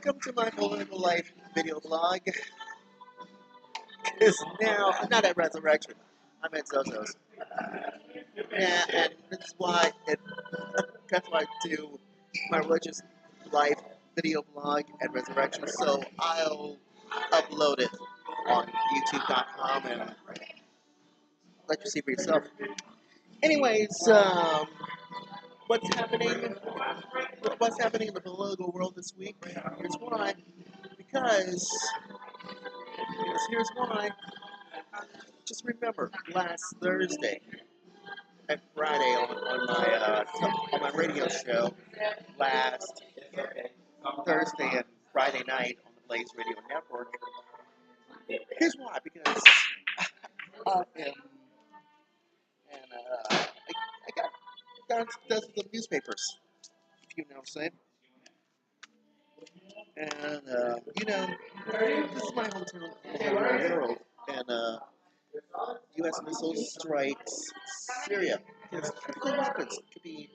Welcome to my political life video blog. It's now, I'm not at Resurrection, I'm at Zozo's. Yeah, and that's why I do my religious life video blog at Resurrection, so I'll upload it on youtube.com and let you see for yourself. Anyways, what's happening? What's happening in the political world this week? Here's why. Because here's why. Just remember, last Thursday and Friday on my radio show, last Thursday and Friday night on the Blaze Radio Network. Here's why, because I am, and I got dozens of newspapers, if you know what I'm saying. And, this is my hometown in the world, and U.S. missile strikes Syria. It's chemical weapons. It could be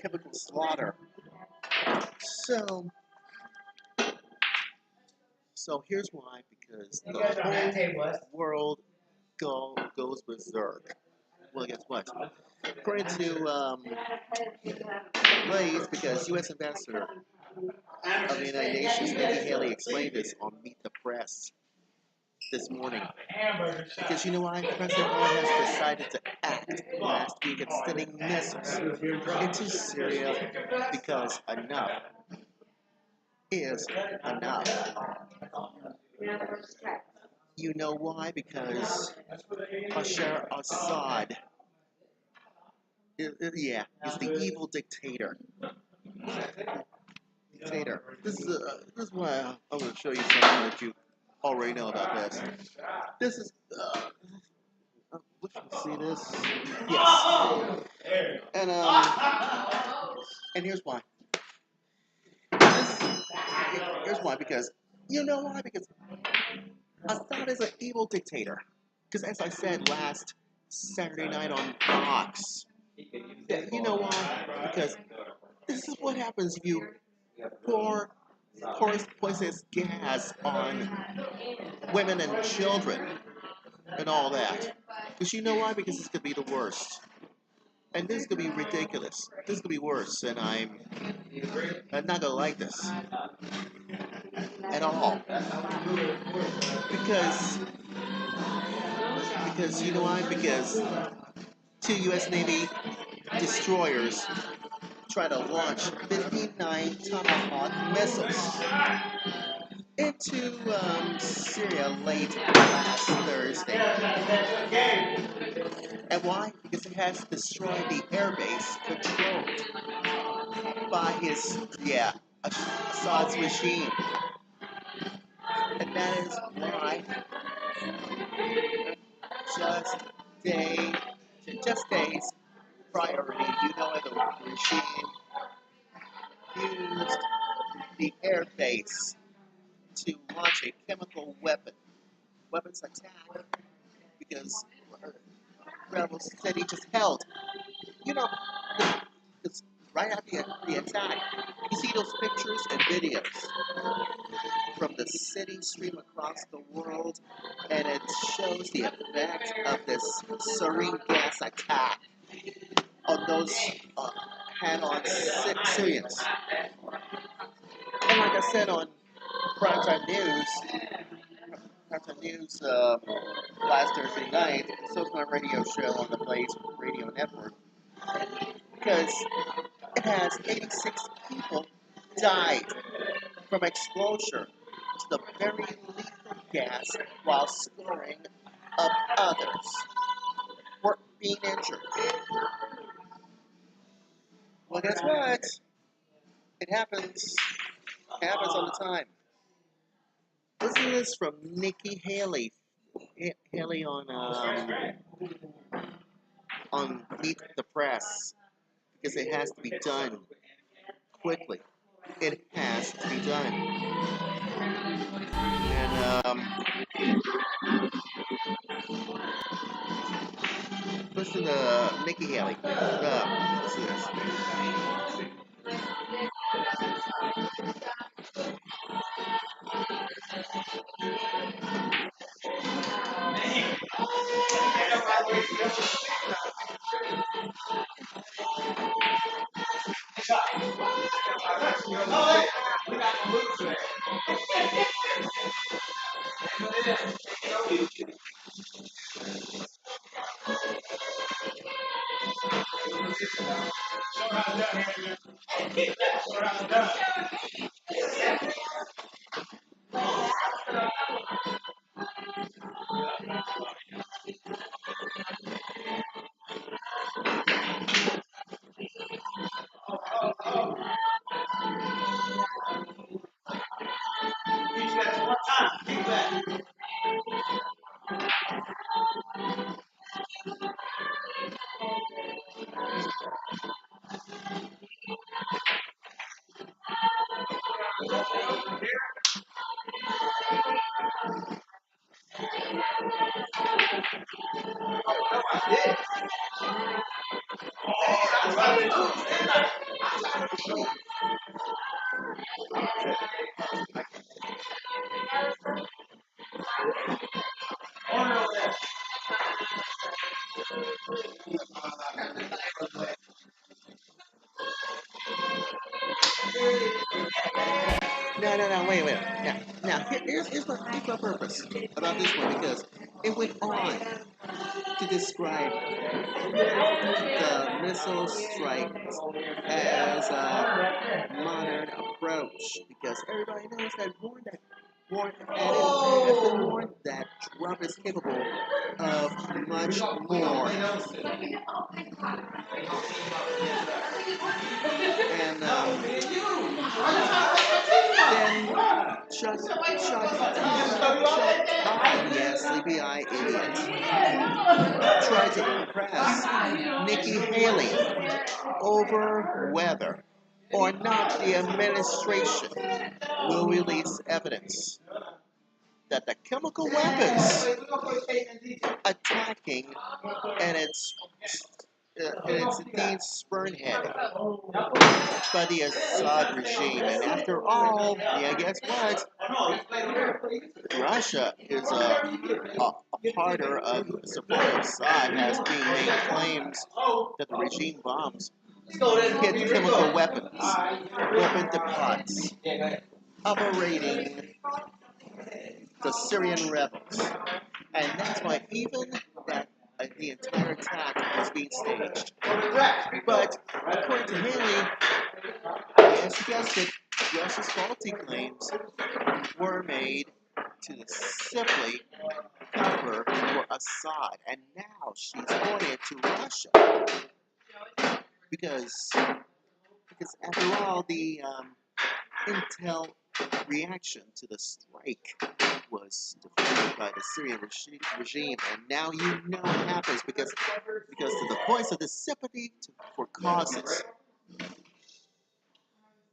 chemical slaughter. So here's why, because the whole world goes berserk. Well, guess what? According to Blaze, because U.S. Ambassador of the United Nations, Nikki Haley, explained this on Meet the Press this morning. Because you know why? President Biden has decided to act last week at sending missiles into Syria because enough is enough. You know why? Because Bashar Assad is the evil dictator. This is why I'm going to show you something that you already know about this. This is, you see this? Yes. And here's why. Here's why, because, you know why? Because Assad is an evil dictator. Because as I said last Saturday night on Fox, you know why? Because this is what happens if you pour poisonous gas on women and children and all that. Because you know why? Because this could be the worst. And this could be ridiculous. This could be worse, and I'm not gonna like this at all. Because you know why? Because two U.S. Navy destroyers try to launch 59 Tomahawk missiles into Syria late last Thursday. And why? Because it has destroyed the airbase controlled by Assad's regime. And that is why just days prior, the regime used the airbase to launch a chemical weapons attack, because rebels said he just held. Because right after the attack, you see those pictures and videos from the city stream across the world, and it shows the effect of this sarin gas attack on those hand-on Syrians. And like I said on Primetime News last Thursday night, so is my radio show on the Blaze Radio Network, because it has 86 people died from exposure to the very lethal gas, while scoring of others were being injured. Well, guess what? It happens all the time. Listen to this from Nikki Haley. Haley on Meet the Press, because it has to be done quickly. It has to be done. And listen to Nikki Haley. Listen to this. No, no, no, wait. Here's my purpose about this one because it went on to describe the missile strikes as a modern approach because everybody knows that war has been warned that Trump is capable of much more. And then yes, Sleepy Eye Idiot, tried to impress Nikki Haley over whether or not the administration will release evidence that the chemical weapons attacking and its indeed spearheaded by the Assad regime. And after all, yeah, guess what? Russia is a partner of supporter of Assad, has been made claims that the regime bombs hit chemical weapon depots, operating the Syrian rebels. And that's why even that the entire attack was being staged. But according to Haley, as you guessed it, Russia's faulty claims were made to simply cover for Assad. And now she's pointed to Russia because after all, the intel reaction to the strike was defeated by the Syrian regime, and now you know what happens because to the voice of the sympathy for causes.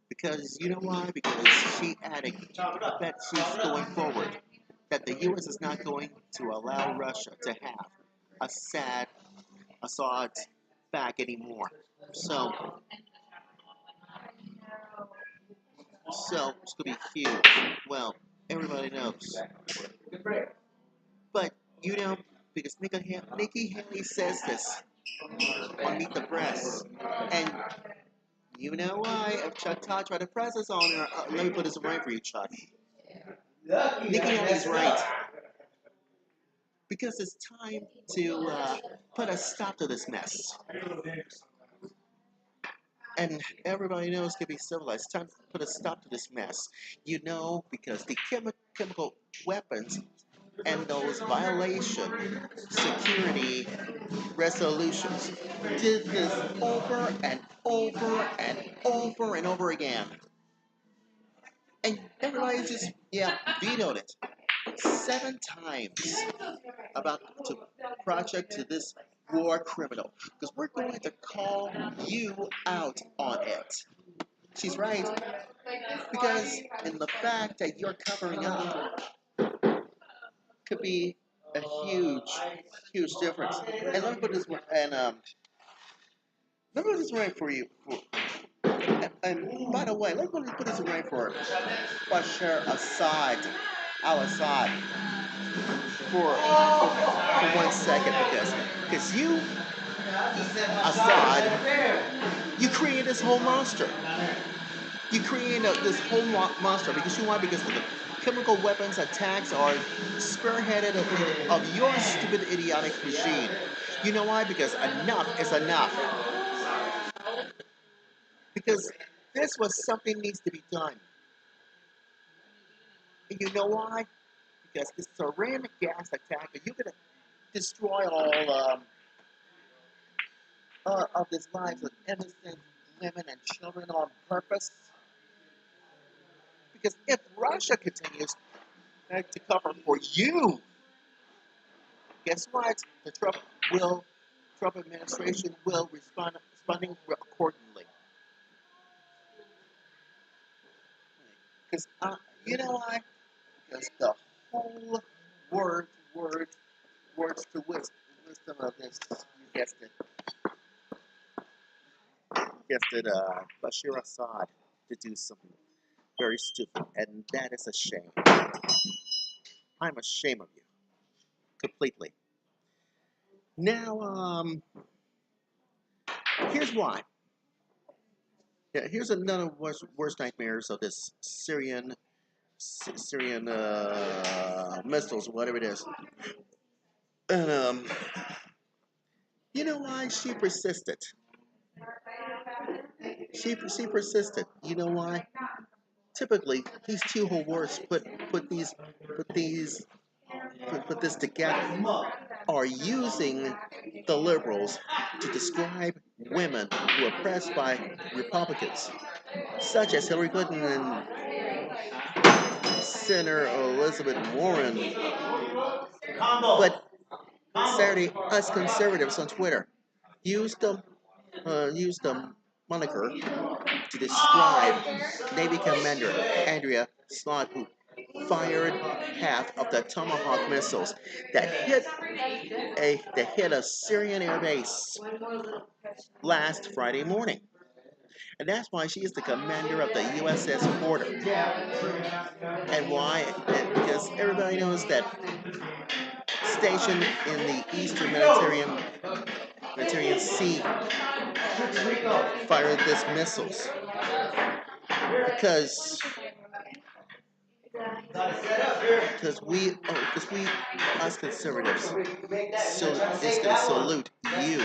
Because you know why? Because she added that she's going forward, that the U.S. is not going to allow Russia to have Assad back anymore. So it's going to be huge. Well, everybody knows. But, because Nikki Haley says this on Meet the Press. And you know why? If Chuck Todd tried to press us on her, let me put this right for you, Chuck. Nikki Haley's right. Because it's time to put a stop to this mess. And everybody knows to be civilized. It's time to put a stop to this mess. Because the chemical weapons and those violation security resolutions did this over and over and over and over again. And everybody just, vetoed it 7 times about to project to this war criminal. Because we're going to call you out on it. She's right. Because in the fact that you're covering up could be a huge difference. And let me put this right for you. And by the way, let me put this right for Bashar Assad, al-Assad, for 1 second, because you, Assad, You create this whole monster. You create this whole monster because you want because the chemical weapons attacks are spearheaded of your stupid idiotic regime. You know why? Because enough is enough. Because this was something needs to be done. And you know why? Because this sarin gas attack, you're gonna destroy all of these lives of innocent women and children on purpose. Because if Russia continues to cover for you, guess what? The Trump administration will responding accordingly. Because you know why? Because the whole words to wisdom of this, you guessed it, Bashir Assad to do something very stupid, and that is a shame. I'm ashamed of you completely. Now, here's why. Yeah, here's another worst nightmares of this Syrian missiles, whatever it is. And you know why she persisted? She persisted. You know why? Typically, these two whole words put these put this together are using the liberals to describe women who are oppressed by Republicans, such as Hillary Clinton and Senator Elizabeth Warren. But Saturday, us conservatives on Twitter used the moniker to describe Navy Commander Andrea Slot, who fired half of the Tomahawk missiles that hit a Syrian air base last Friday morning. And that's why she is the commander of the USS Porter. And why? Because everybody knows that stationed in the Eastern Mediterranean Sea fired these missiles because because we us conservatives so is going to salute you,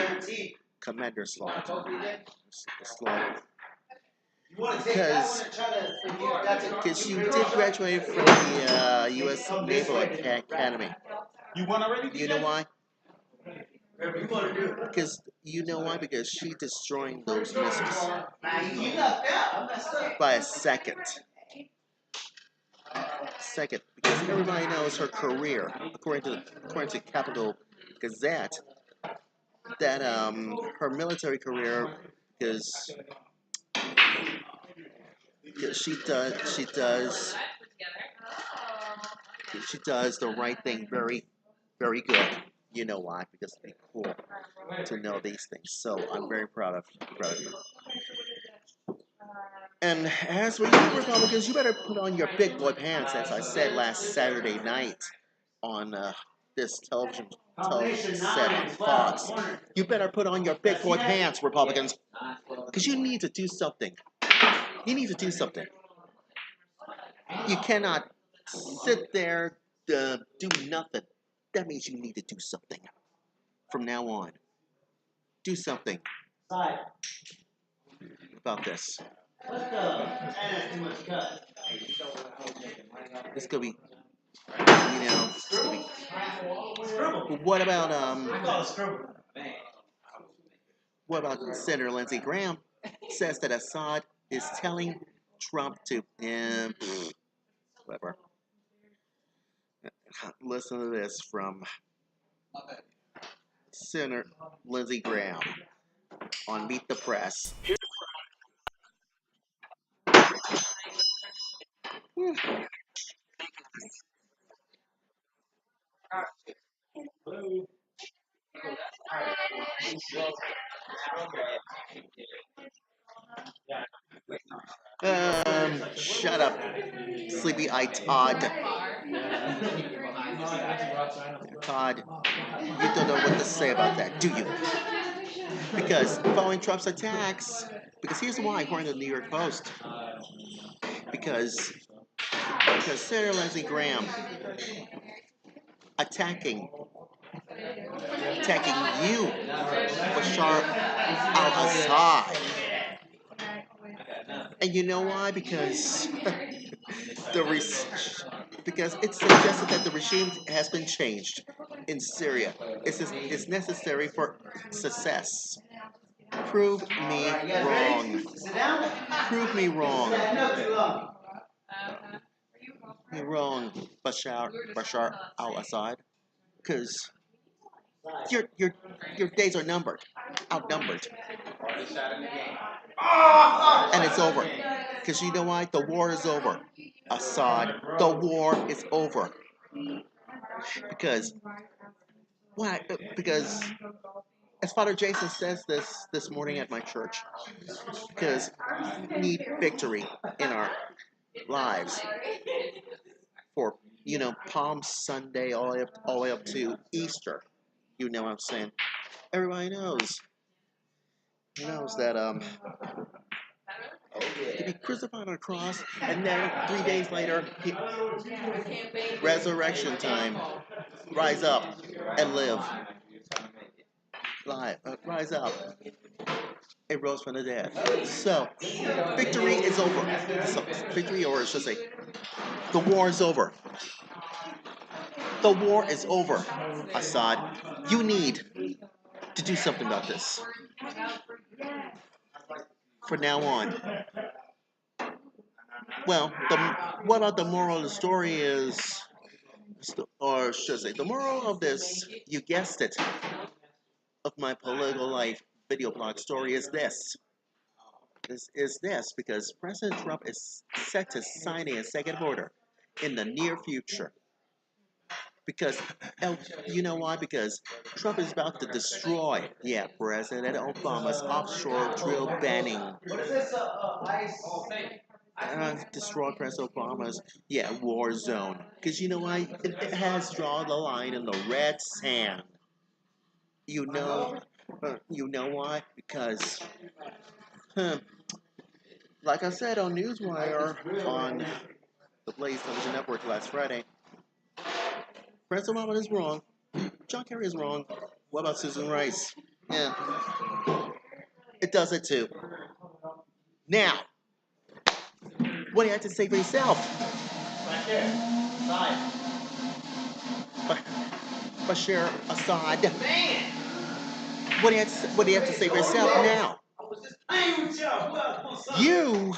Commander Slot, because you did graduate from the U.S. Naval Academy. You know why? Because you know why? Because she destroying those missiles by a second. Second, because everybody knows her career, according to Capital Gazette, that her military career is she does the right thing very good. You know why? Because it'd be cool to know these things. So I'm very proud of you. And as for you Republicans, you better put on your big boy pants, as I said last Saturday night on this television set on Fox. You better put on your big boy pants, Republicans, because you need to do something. You need to do something. You cannot sit there do nothing. That means you need to do something from now on. Do something about this. It's gonna be, it's gonna be. But what about Senator Lindsey Graham says that Assad is telling Trump to whatever. Listen to this from Senator Lindsey Graham on Meet the Press. Shut up, sleepy eye Todd. Todd, you don't know what to say about that, do you? Because following Trump's attacks Because here's why, according to the New York Post. Because because Senator Lindsey Graham attacking attacking you, Bashar al-Assad. And you know why? Because the because it's suggested that the regime has been changed in Syria. It's necessary for success. Prove me wrong. Prove me wrong. Me wrong, Bashar al-Assad. Because your your your days are numbered, outnumbered, and it's over. Because you know why? The war is over. Assad, the war is over. Because why? Because as Father Jason says this morning at my church, because we need victory in our lives for Palm Sunday all the way up to Easter. You know what I'm saying? Everybody knows that to be crucified on a cross, and then 3 days later, resurrection time, rise up and live. Rise up and rose from the dead. So, victory is over. So, victory, or should I say, the war is over. The war is over, Assad. You need to do something about this. From now on. Well, what about the moral of the story is, or should I say, the moral of this, you guessed it, of my political life video blog story is this. Is this because President Trump is set to sign a executive order in the near future. Because, you know why? Because Trump is about to destroy, President Obama's offshore drill banning. Destroy President Obama's, war zone. Because you know why? It has drawn the line in the red sand. You know why? Because, like I said on Newswire on the Blaze Television Network last Friday, President Obama is wrong. John Kerry is wrong. What about Susan Rice? Yeah, it does it too. Now, what do you have to say for yourself? Bashar Assad. What do you have to say for yourself now? You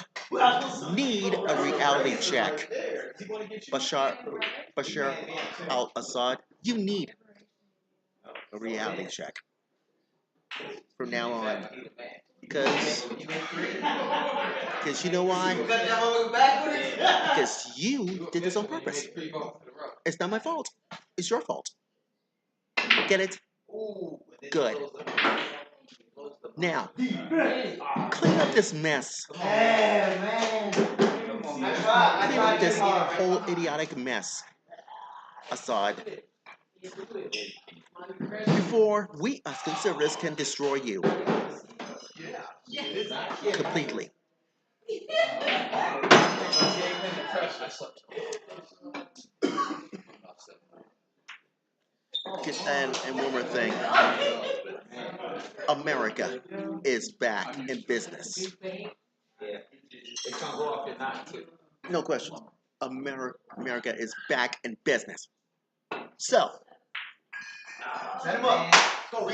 need a reality check. Bashar al-Assad, you need a reality check from now on. Because you know why? Because you did this on purpose. It's not my fault. It's your fault. Get it? Good. Now, clean up this mess. Clean up this whole idiotic mess, Assad, before we as conservatives can destroy you completely. And one more thing. America is back in business. No question. America is back in business. So,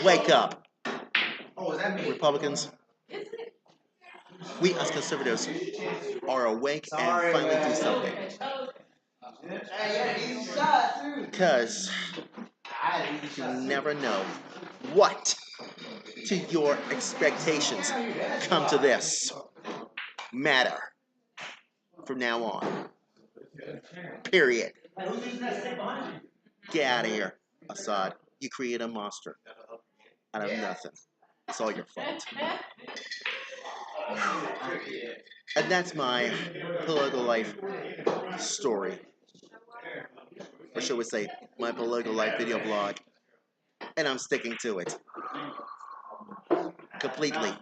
wake up, Republicans. We as conservatives are awake and finally do something. Because you never know what to your expectations come to this matter from now on. Period. Get out of here, Assad. You create a monster out of nothing. It's all your fault. And that's my political life story. Or should we say, my political life video blog. And I'm sticking to it. Completely.